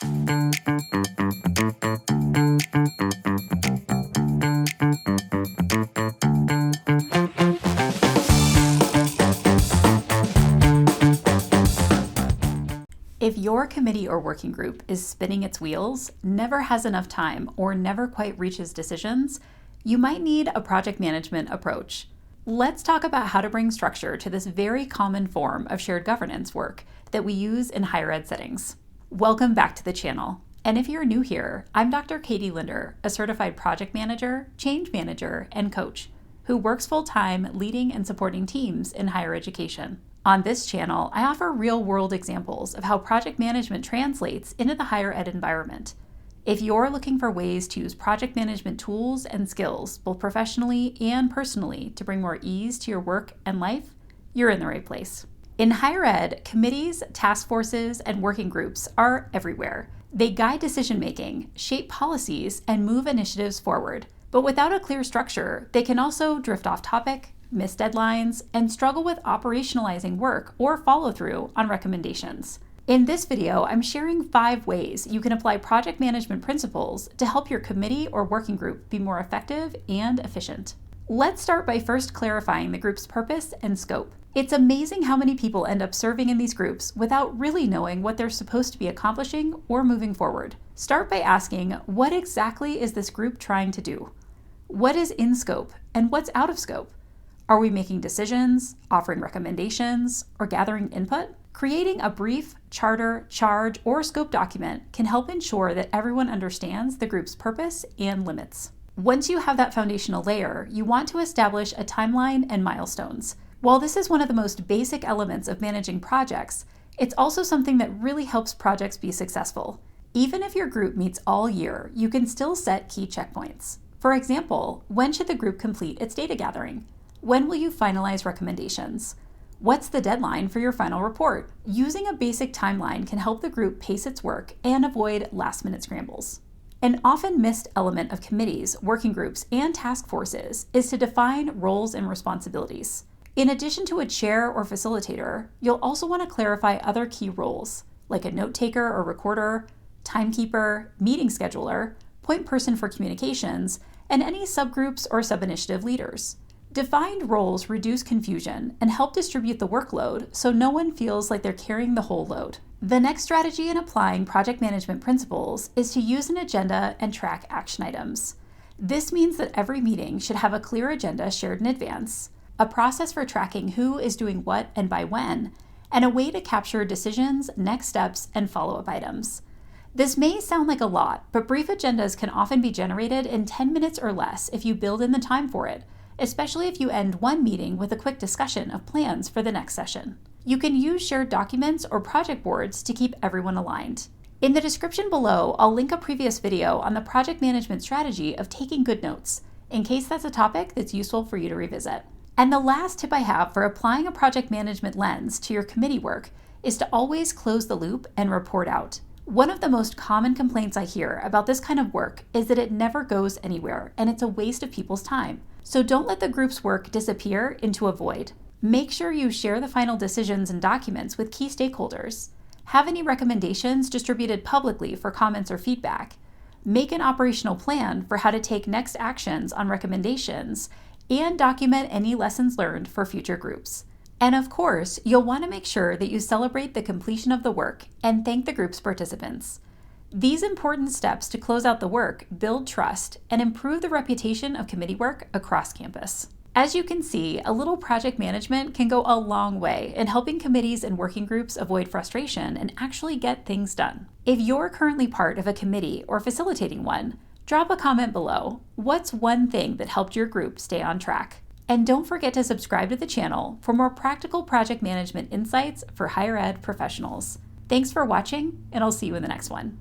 If your committee or working group is spinning its wheels, never has enough time, or never quite reaches decisions, you might need a project management approach. Let's talk about how to bring structure to this very common form of shared governance work that we use in higher ed settings. Welcome back to the channel. And if you're new here, I'm Dr. Katie Linder, a certified project manager, change manager, and coach who works full-time leading and supporting teams in higher education. On this channel, I offer real-world examples of how project management translates into the higher ed environment. If you're looking for ways to use project management tools and skills, both professionally and personally, to bring more ease to your work and life, you're in the right place. In higher ed, committees, task forces, and working groups are everywhere. They guide decision-making, shape policies, and move initiatives forward. But without a clear structure, they can also drift off topic, miss deadlines, and struggle with operationalizing work or follow-through on recommendations. In this video, I'm sharing 5 ways you can apply project management principles to help your committee or working group be more effective and efficient. Let's start by first clarifying the group's purpose and scope. It's amazing how many people end up serving in these groups without really knowing what they're supposed to be accomplishing or moving forward. Start by asking, what exactly is this group trying to do? What is in scope and what's out of scope? Are we making decisions, offering recommendations, or gathering input? Creating a brief, charter, charge, or scope document can help ensure that everyone understands the group's purpose and limits. Once you have that foundational layer, you want to establish a timeline and milestones. While this is one of the most basic elements of managing projects, it's also something that really helps projects be successful. Even if your group meets all year, you can still set key checkpoints. For example, when should the group complete its data gathering? When will you finalize recommendations? What's the deadline for your final report? Using a basic timeline can help the group pace its work and avoid last-minute scrambles. An often missed element of committees, working groups, and task forces is to define roles and responsibilities. In addition to a chair or facilitator, you'll also want to clarify other key roles, like a note-taker or recorder, timekeeper, meeting scheduler, point person for communications, and any subgroups or sub-initiative leaders. Defined roles reduce confusion and help distribute the workload so no one feels like they're carrying the whole load. The next strategy in applying project management principles is to use an agenda and track action items. This means that every meeting should have a clear agenda shared in advance, a process for tracking who is doing what and by when, and a way to capture decisions, next steps, and follow-up items. This may sound like a lot, but brief agendas can often be generated in 10 minutes or less if you build in the time for it, especially if you end one meeting with a quick discussion of plans for the next session. You can use shared documents or project boards to keep everyone aligned. In the description below, I'll link a previous video on the project management strategy of taking good notes, in case that's a topic that's useful for you to revisit. And the last tip I have for applying a project management lens to your committee work is to always close the loop and report out. One of the most common complaints I hear about this kind of work is that it never goes anywhere and it's a waste of people's time. So don't let the group's work disappear into a void. Make sure you share the final decisions and documents with key stakeholders. Have any recommendations distributed publicly for comments or feedback. Make an operational plan for how to take next actions on recommendations, and document any lessons learned for future groups. And of course, you'll want to make sure that you celebrate the completion of the work and thank the group's participants. These important steps to close out the work build trust and improve the reputation of committee work across campus. As you can see, a little project management can go a long way in helping committees and working groups avoid frustration and actually get things done. If you're currently part of a committee or facilitating one, drop a comment below. What's one thing that helped your group stay on track? And don't forget to subscribe to the channel for more practical project management insights for higher ed professionals. Thanks for watching, and I'll see you in the next one.